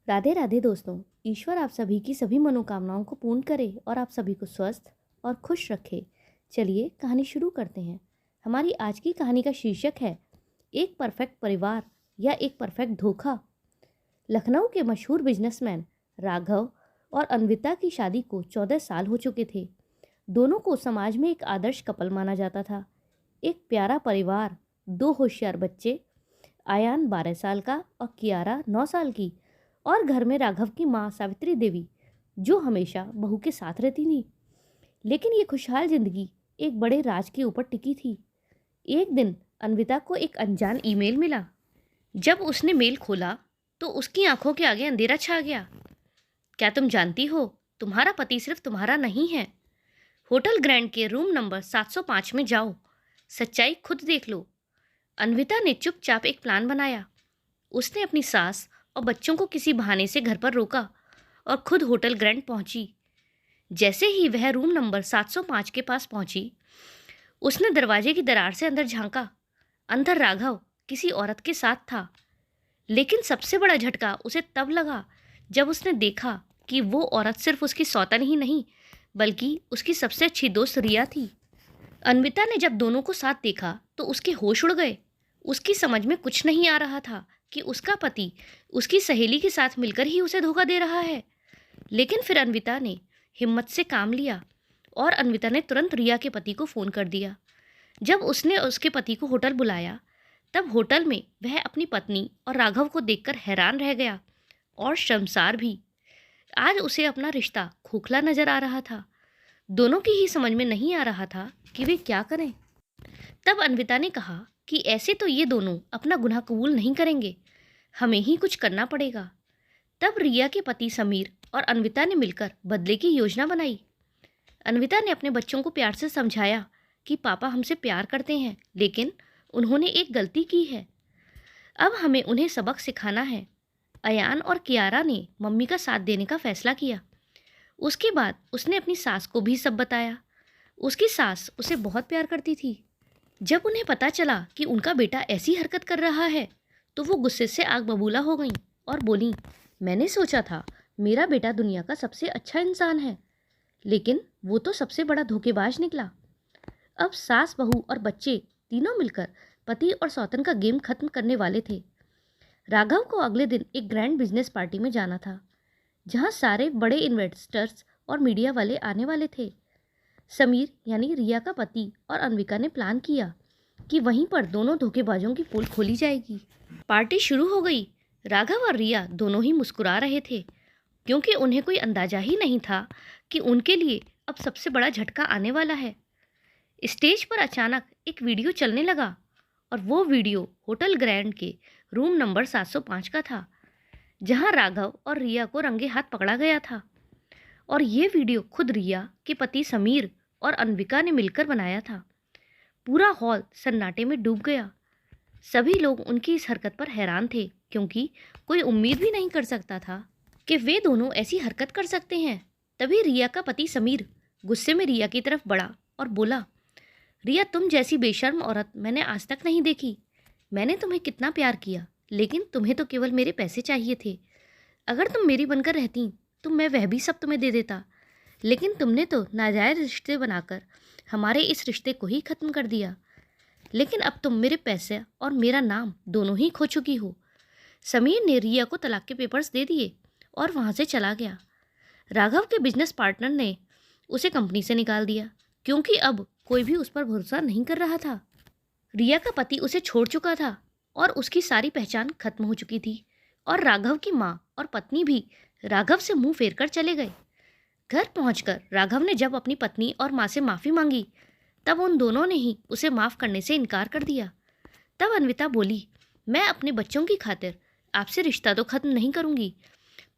राधे राधे दोस्तों। ईश्वर आप सभी की सभी मनोकामनाओं को पूर्ण करे और आप सभी को स्वस्थ और खुश रखे। चलिए कहानी शुरू करते हैं। हमारी आज की कहानी का शीर्षक है एक परफेक्ट परिवार या एक परफेक्ट धोखा। लखनऊ के मशहूर बिजनेसमैन राघव और अन्विता की शादी को 14 साल हो चुके थे। दोनों को समाज में एक आदर्श कपल माना जाता था। एक प्यारा परिवार, 2 होशियार बच्चे, आयान 12 साल का और कियारा 9 साल की, और घर में राघव की माँ सावित्री देवी जो हमेशा बहू के साथ रहती थी। लेकिन ये खुशहाल जिंदगी एक बड़े राज के ऊपर टिकी थी। एक दिन अन्विता को एक अनजान ईमेल मिला। जब उसने मेल खोला तो उसकी आंखों के आगे अंधेरा छा गया। क्या तुम जानती हो, तुम्हारा पति सिर्फ तुम्हारा नहीं है। होटल ग्रैंड के रूम नंबर 705 में जाओ, सच्चाई खुद देख लो। अन्विता ने चुपचाप एक प्लान बनाया। उसने अपनी सास और बच्चों को किसी बहाने से घर पर रोका और खुद होटल ग्रैंड पहुंची। जैसे ही वह रूम नंबर 705 के पास पहुंची, उसने दरवाजे की दरार से अंदर झांका। अंदर राघव किसी औरत के साथ था। लेकिन सबसे बड़ा झटका उसे तब लगा जब उसने देखा कि वो औरत सिर्फ उसकी सौतन ही नहीं बल्कि उसकी सबसे अच्छी दोस्त रिया थी। अन्विता ने जब दोनों को साथ देखा तो उसके होश उड़ गए। उसकी समझ में कुछ नहीं आ रहा था कि उसका पति उसकी सहेली के साथ मिलकर ही उसे धोखा दे रहा है। लेकिन फिर अन्विता ने हिम्मत से काम लिया और अन्विता ने तुरंत रिया के पति को फ़ोन कर दिया। जब उसने उसके पति को होटल बुलाया तब होटल में वह अपनी पत्नी और राघव को देखकर हैरान रह गया और शर्मसार भी। आज उसे अपना रिश्ता खोखला नजर आ रहा था। दोनों की ही समझ में नहीं आ रहा था कि वे क्या करें। तब अन्विता ने कहा कि ऐसे तो ये दोनों अपना गुनाह कबूल नहीं करेंगे, हमें ही कुछ करना पड़ेगा। तब रिया के पति समीर और अन्विता ने मिलकर बदले की योजना बनाई। अन्विता ने अपने बच्चों को प्यार से समझाया कि पापा हमसे प्यार करते हैं, लेकिन उन्होंने एक गलती की है। अब हमें उन्हें सबक सिखाना है। अयान और कियारा ने मम्मी का साथ देने का फैसला किया। उसके बाद उसने अपनी सास को भी सब बताया। उसकी सास उसे बहुत प्यार करती थी। जब उन्हें पता चला कि उनका बेटा ऐसी हरकत कर रहा है तो वो गुस्से से आग बबूला हो गईं और बोलीं, मैंने सोचा था मेरा बेटा दुनिया का सबसे अच्छा इंसान है, लेकिन वो तो सबसे बड़ा धोखेबाज निकला। अब सास, बहू और बच्चे तीनों मिलकर पति और सौतन का गेम खत्म करने वाले थे। राघव को अगले दिन एक ग्रैंड बिजनेस पार्टी में जाना था जहां सारे बड़े इन्वेस्टर्स और मीडिया वाले आने वाले थे। समीर यानी रिया का पति और अन्विका ने प्लान किया कि वहीं पर दोनों धोखेबाजों की पोल खोली जाएगी। पार्टी शुरू हो गई। राघव और रिया दोनों ही मुस्कुरा रहे थे क्योंकि उन्हें कोई अंदाजा ही नहीं था कि उनके लिए अब सबसे बड़ा झटका आने वाला है। स्टेज पर अचानक एक वीडियो चलने लगा और वो वीडियो होटल ग्रैंड के रूम नंबर 705 का था जहां राघव और रिया को रंगे हाथ पकड़ा गया था। और ये वीडियो खुद रिया के पति समीर और अन्विका ने मिलकर बनाया था। पूरा हॉल सन्नाटे में डूब गया। सभी लोग उनकी इस हरकत पर हैरान थे क्योंकि कोई उम्मीद भी नहीं कर सकता था कि वे दोनों ऐसी हरकत कर सकते हैं। तभी रिया का पति समीर गुस्से में रिया की तरफ बढ़ा और बोला, रिया, तुम जैसी बेशर्म औरत मैंने आज तक नहीं देखी। मैंने तुम्हें कितना प्यार किया, लेकिन तुम्हें तो केवल मेरे पैसे चाहिए थे। अगर तुम मेरी बनकर रहती तो मैं वह भी सब तुम्हें दे देता, लेकिन तुमने तो नाजायज़ रिश्ते बनाकर हमारे इस रिश्ते को ही ख़त्म कर दिया। लेकिन अब तुम मेरे पैसे और मेरा नाम दोनों ही खो चुकी हो। समीर ने रिया को तलाक के पेपर्स दे दिए और वहाँ से चला गया। राघव के बिजनेस पार्टनर ने उसे कंपनी से निकाल दिया क्योंकि अब कोई भी उस पर भरोसा नहीं कर रहा था। रिया का पति उसे छोड़ चुका था और उसकी सारी पहचान खत्म हो चुकी थी और राघव की माँ और पत्नी भी राघव से मुंह फेर कर चले गए। घर पहुंचकर राघव ने जब अपनी पत्नी और माँ से माफ़ी मांगी तब उन दोनों ने ही उसे माफ़ करने से इनकार कर दिया। तब अन्विता बोली, मैं अपने बच्चों की खातिर आपसे रिश्ता तो ख़त्म नहीं करूँगी,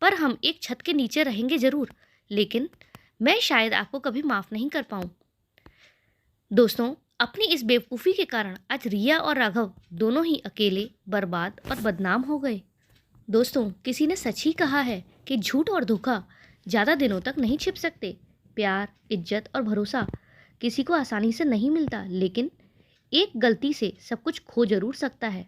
पर हम एक छत के नीचे रहेंगे ज़रूर, लेकिन मैं शायद आपको कभी माफ़ नहीं कर पाऊँ। दोस्तों, अपनी इस बेवकूफ़ी के कारण आज रिया और राघव दोनों ही अकेले, बर्बाद और बदनाम हो गए। दोस्तों, किसी ने सच ही कहा है कि झूठ और धोखा ज़्यादा दिनों तक नहीं छिप सकते। प्यार, इज्जत और भरोसा किसी को आसानी से नहीं मिलता, लेकिन एक गलती से सब कुछ खो जरूर सकता है।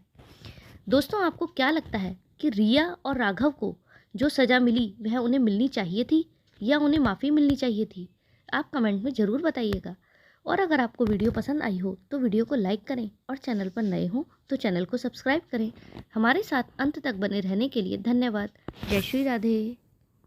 दोस्तों, आपको क्या लगता है कि रिया और राघव को जो सज़ा मिली वह उन्हें मिलनी चाहिए थी या उन्हें माफ़ी मिलनी चाहिए थी? आप कमेंट में ज़रूर बताइएगा। और अगर आपको वीडियो पसंद आई हो तो वीडियो को लाइक करें और चैनल पर नए हो तो चैनल को सब्सक्राइब करें। हमारे साथ अंत तक बने रहने के लिए धन्यवाद। जय श्री राधे।